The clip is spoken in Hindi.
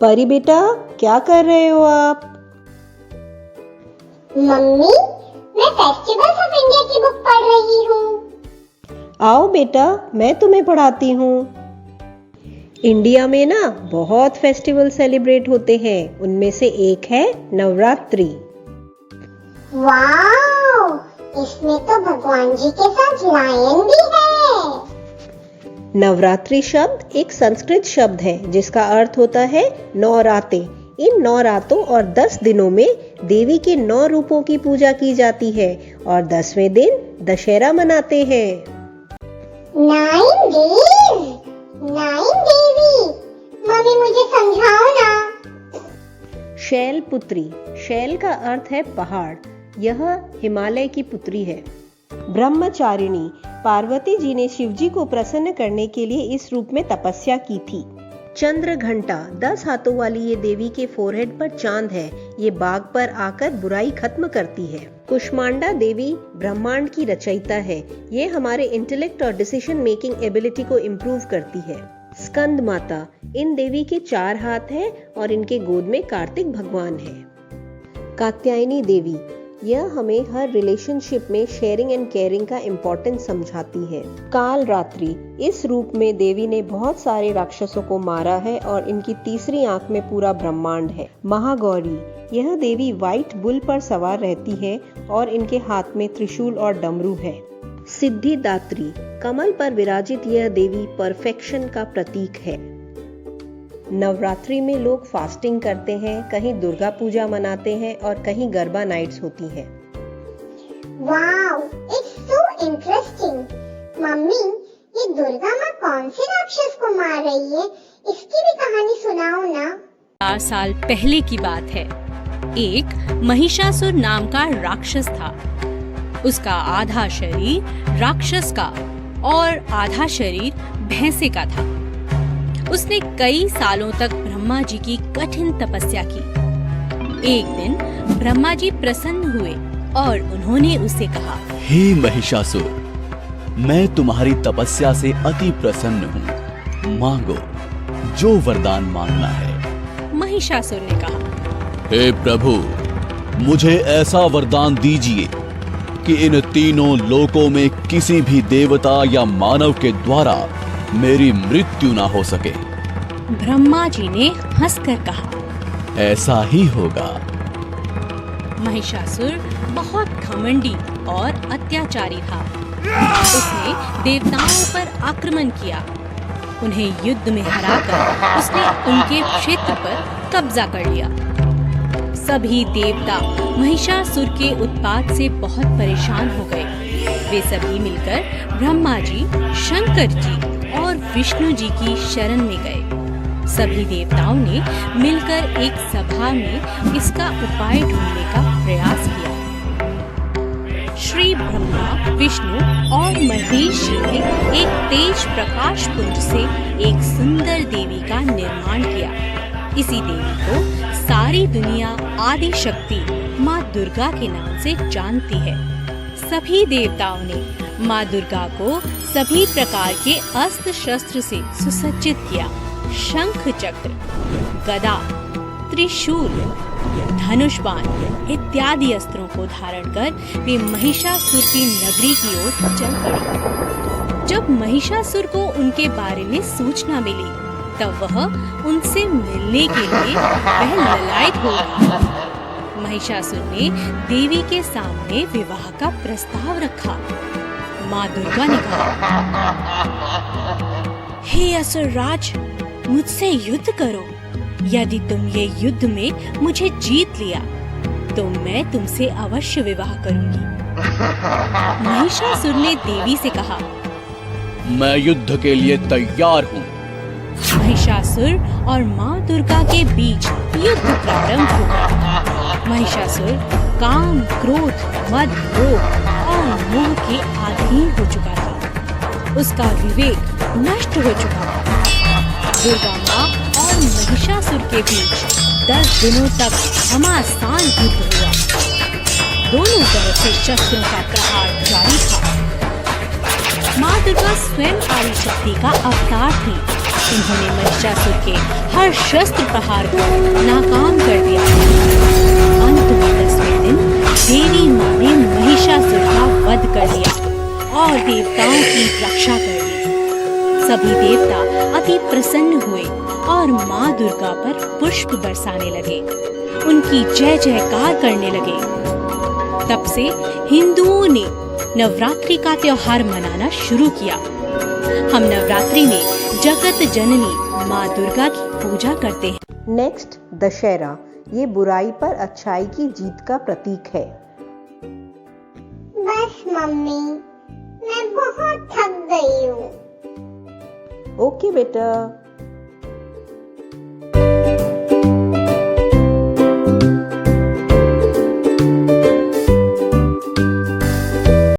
परी बेटा, क्या कर रहे हो आप? मम्मी, मैं फेस्टिवल्स ऑफ इंडिया की बुक पढ़ रही हूँ। आओ बेटा, मैं तुम्हें पढ़ाती हूँ। इंडिया में ना बहुत फेस्टिवल सेलिब्रेट होते हैं। उनमें से एक है नवरात्रि। वाव, इसमें तो भगवान जी के साथ लायन भी है। नवरात्रि शब्द एक संस्कृत शब्द है जिसका अर्थ होता है 9 रातें। इन 9 रातों और 10 दिनों में देवी के 9 रूपों की पूजा की जाती है और 10वें दिन दशहरा मनाते हैं। 9 डेज, 9 देवी। मम्मी, मुझे समझाओ ना। शैलपुत्री, शैल का अर्थ है पहाड़। यह हिमालय की पुत्री है। ब्रह्मचारिणी, पार्वती जी ने शिवजी को प्रसन्न करने के लिए इस रूप में तपस्या की थी। चंद्र घंटा, 10 हाथों वाली ये देवी के फोरहेड पर चांद है। ये बाघ पर आकर बुराई खत्म करती है। कुष्मांडा देवी ब्रह्मांड की रचयिता है। ये हमारे इंटेलेक्ट और डिसीजन मेकिंग एबिलिटी को इम्प्रूव करती है। स्कंद माता, इन देवी के 4 हाथ हैं और इनके गोद में कार्तिक भगवान है। कात्यायनी देवी, यह हमें हर रिलेशनशिप में शेयरिंग एंड केयरिंग का इम्पोर्टेंस समझाती है। काल रात्रि, इस रूप में देवी ने बहुत सारे राक्षसों को मारा है और इनकी तीसरी आंख में पूरा ब्रह्मांड है। महागौरी, यह देवी व्हाइट बुल पर सवार रहती है और इनके हाथ में त्रिशूल और डमरू है। सिद्धिदात्री, कमल पर विराजित यह देवी परफेक्शन का प्रतीक है। नवरात्रि में लोग फास्टिंग करते हैं, कहीं दुर्गा पूजा मनाते हैं और कहीं गरबा नाइट्स होती हैं। वाव, इट्स सो इंटरेस्टिंग। मम्मी, ये दुर्गा माँ कौन से राक्षस को मार रही है? इसकी भी कहानी सुनाओ ना। 4 साल पहले की बात है। एक महिषासुर नाम का राक्षस था। उसका आधा शरीर राक्षस का और आधा शरीर भैंसे का था। उसने कई सालों तक ब्रह्मा जी की कठिन तपस्या की। एक दिन ब्रह्मा जी प्रसन्न हुए और उन्होंने उससे कहा, हे महिषासुर, मैं तुम्हारी तपस्या से अति प्रसन्न हूँ। मांगो, जो वरदान मांगना है। महिषासुर ने कहा, हे प्रभु, मुझे ऐसा वरदान दीजिए कि इन तीनों लोकों में किसी भी देवता या मानव के द्वारा मेरी मृत्यु ना हो सके। ब्रह्मा जी ने हंसकर कहा, ऐसा ही होगा। महिषासुर बहुत घमंडी और अत्याचारी था। उसने देवताओं पर आक्रमण किया। उन्हें युद्ध में हराकर उसने उनके क्षेत्र पर कब्जा कर लिया। सभी देवता महिषासुर के उत्पात से बहुत परेशान हो गए। वे सभी मिलकर ब्रह्मा जी, शंकर जी और विष्णु जी की शरण में गए। सभी देवताओं ने मिलकर एक सभा में इसका उपाय ढूंढने का प्रयास किया। श्री ब्रह्मा, विष्णु और महेश जी ने एक तेज प्रकाश पुंज से एक सुंदर देवी का निर्माण किया। इसी देवी को सारी दुनिया आदि शक्ति माँ दुर्गा के नाम से जानती है। सभी देवताओं ने माँ दुर्गा को सभी प्रकार के अस्त्र शस्त्र से सुसज्जित किया। शंख चक्र, गदा, त्रिशूल, धनुष बाण इत्यादि अस्त्रों को धारण कर वे महिषासुर की नगरी की ओर चल पड़ी। जब महिषासुर को उनके बारे में सूचना मिली तब वह उनसे मिलने के लिए वह ललायत हो गया। महिषासुर ने देवी के सामने विवाह का प्रस्ताव रखा। माँ दुर्गा ने कहा, हे असुरराज, मुझसे युद्ध करो। यदि तुम ये युद्ध में मुझे जीत लिया तो मैं तुमसे अवश्य विवाह करूंगी। महिषासुर ने देवी से कहा, मैं युद्ध के लिए तैयार हूँ। महिषासुर और माँ दुर्गा के बीच युद्ध प्रारंभ हुआ। महिषासुर काम, क्रोध, मद, लोभ और मोह के अधीन हो चुका था। उसका विवेक नष्ट हो चुका था। दुर्गा माँ और महिषासुर के बीच 10 दिनों तक घमासान युद्ध हुआ। दोनों तरफ से शस्त्रों का प्रहार जारी था। माँ दुर्गा स्वयं आदि शक्ति का अवतार थी। उन्होंने महिषासुर के हर शस्त्र प्रहार को नाकाम कर दिया। अंत में 10वें दिन देवी माँ ने महिषासुर का वध कर दिया और देवताओं की रक्षा कर दी। सभी देवता अति प्रसन्न हुए और माँ दुर्गा पर पुष्प बरसाने लगे, उनकी जय जयकार करने लगे। तब से हिंदुओं ने नवरात्रि का त्योहार मनाना शुरू किया। हम नवरात्रि में जगत जननी माँ दुर्गा की पूजा करते हैं। नेक्स्ट दशहरा, ये बुराई पर अच्छाई की जीत का प्रतीक है। बस मम्मी, मैं बहुत थक गई हूँ। ओके बेटा।